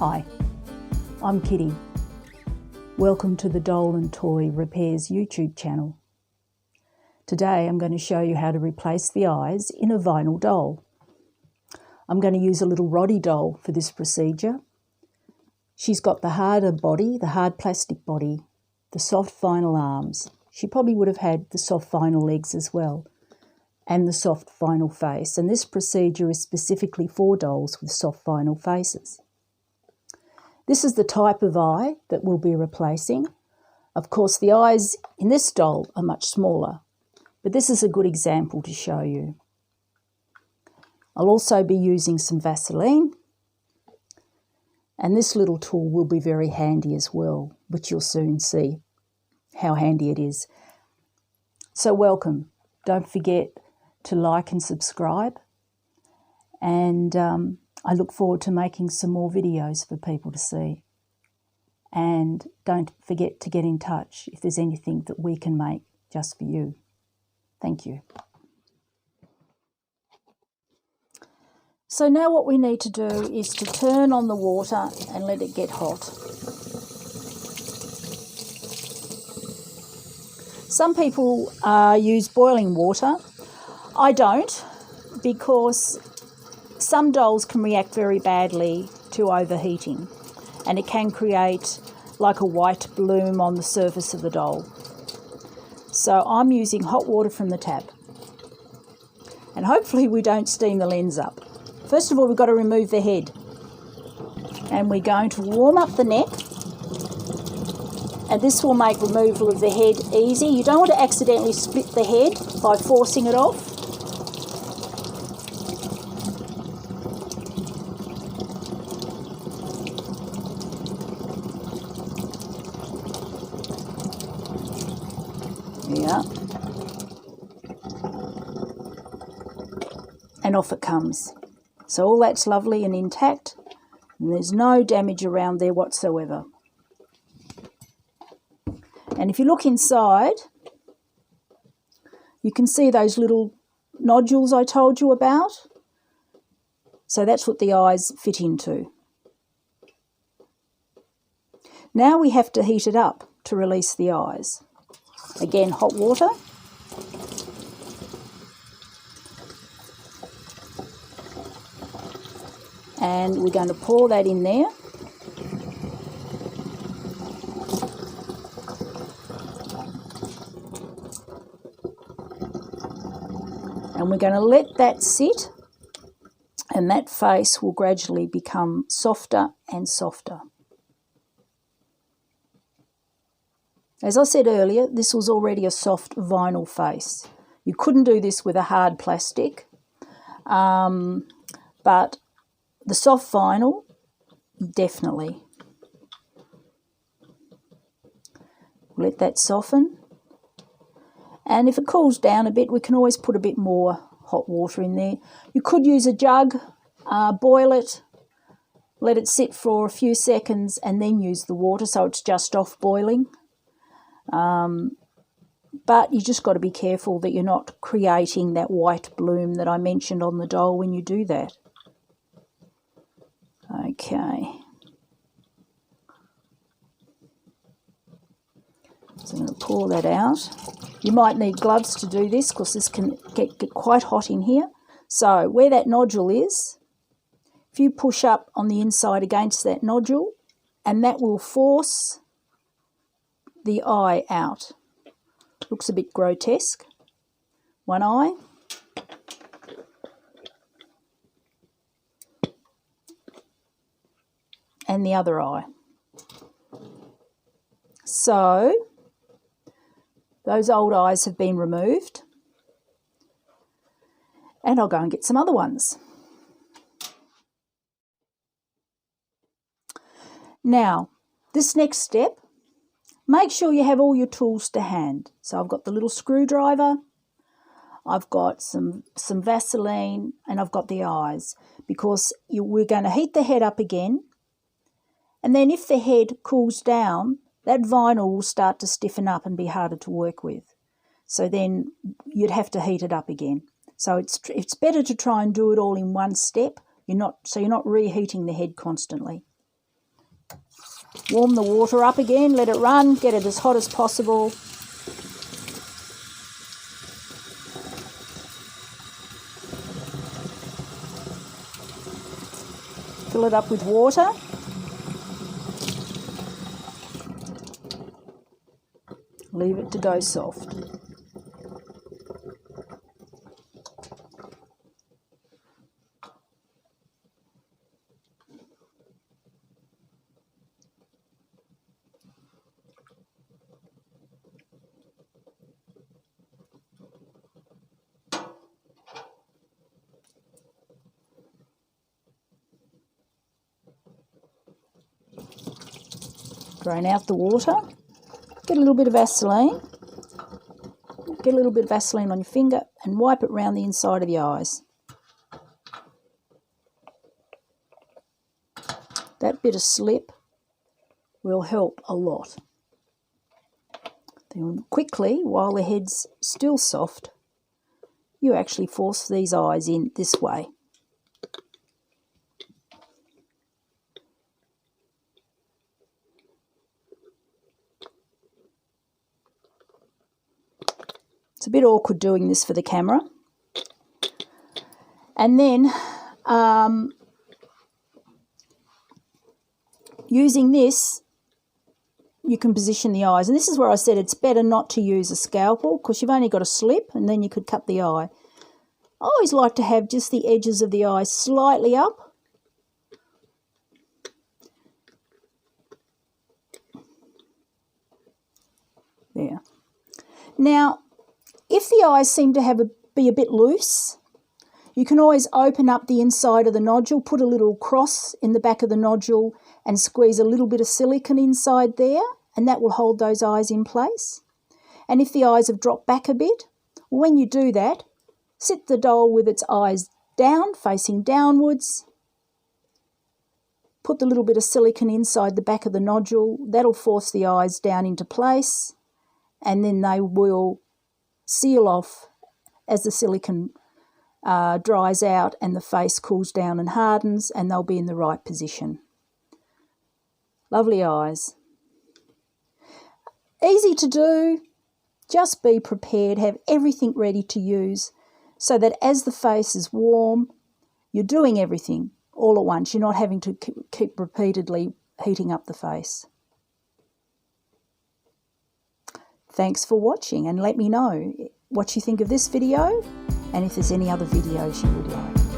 Hi, I'm Kitty. Welcome to the Doll and Toy Repairs YouTube channel. Today I'm going to show you how to replace the eyes in a vinyl doll. I'm going to use a little Roddy doll for this procedure. She's got the harder body, the hard plastic body, the soft vinyl arms. She probably would have had the soft vinyl legs as well, and the soft vinyl face. And this procedure is specifically for dolls with soft vinyl faces. This is the type of eye that we'll be replacing. Of course, the eyes in this doll are much smaller, but this is a good example to show you. I'll also be using some Vaseline, and this little tool will be very handy as well, which you'll soon see how handy it is. So welcome. Don't forget to like and subscribe, and I look forward to making some more videos for people to see. And don't forget to get in touch if there's anything that we can make just for you. Thank you. So now what we need to do is to turn on the water and let it get hot. Some people use boiling water. I don't, because some dolls can react very badly to overheating, and it can create like a white bloom on the surface of the doll. So I'm using hot water from the tap, and hopefully we don't steam the lens up. First of all, we've got to remove the head, and we're going to warm up the neck, and this will make removal of the head easy. You don't want to accidentally split the head by forcing it off. Yeah. And off it comes. So all that's lovely and intact, and there's no damage around there whatsoever. And if you look inside, you can see those little nodules I told you about. So that's what the eyes fit into. Now we have to heat it up to release the eyes. Again, hot water. And we're going to pour that in there. And we're going to let that sit, and that face will gradually become softer and softer. As I said earlier, this was already a soft vinyl face. You couldn't do this with a hard plastic, but the soft vinyl, definitely. Let that soften. And if it cools down a bit, we can always put a bit more hot water in there. You could use a jug, boil it, let it sit for a few seconds, and then use the water so it's just off boiling. But you just got to be careful that you're not creating that white bloom that I mentioned on the doll when you do that. Okay. So I'm going to pour that out. You might need gloves to do this because this can get quite hot in here. So where that nodule is, if you push up on the inside against that nodule, and that will force the eye out. Looks a bit grotesque. One eye. And the other eye. So those old eyes have been removed, and I'll go and get some other ones. Now, this next step, make sure you have all your tools to hand. So I've got the little screwdriver, I've got some Vaseline, and I've got the eyes, because we're going to heat the head up again, and then if the head cools down, that vinyl will start to stiffen up and be harder to work with. So then you'd have to heat it up again. So it's better to try and do it all in one step. You're not reheating the head constantly. Warm the water up again, let it run, get it as hot as possible. Fill it up with water. Leave it to go soft. Drain out the water. Get a little bit of Vaseline. Get a little bit of Vaseline on your finger and wipe it around the inside of the eyes. That bit of slip will help a lot. Then quickly, while the head's still soft, you actually force these eyes in this way. It's a bit awkward doing this for the camera. And then using this, you can position the eyes. And this is where I said it's better not to use a scalpel because you've only got a slip and then you could cut the eye. I always like to have just the edges of the eye slightly up. There. Now, if the eyes seem to be a bit loose, you can always open up the inside of the nodule, put a little cross in the back of the nodule and squeeze a little bit of silicone inside there, and that will hold those eyes in place. And if the eyes have dropped back a bit, when you do that, sit the doll with its eyes down, facing downwards. Put the little bit of silicone inside the back of the nodule. That'll force the eyes down into place, and then they will seal off as the silicone dries out and the face cools down and hardens, and they'll be in the right position. Lovely eyes. Easy to do. Just be prepared. Have everything ready to use so that as the face is warm, you're doing everything all at once. You're not having to keep repeatedly heating up the face. Thanks for watching, and let me know what you think of this video and if there's any other videos you would like.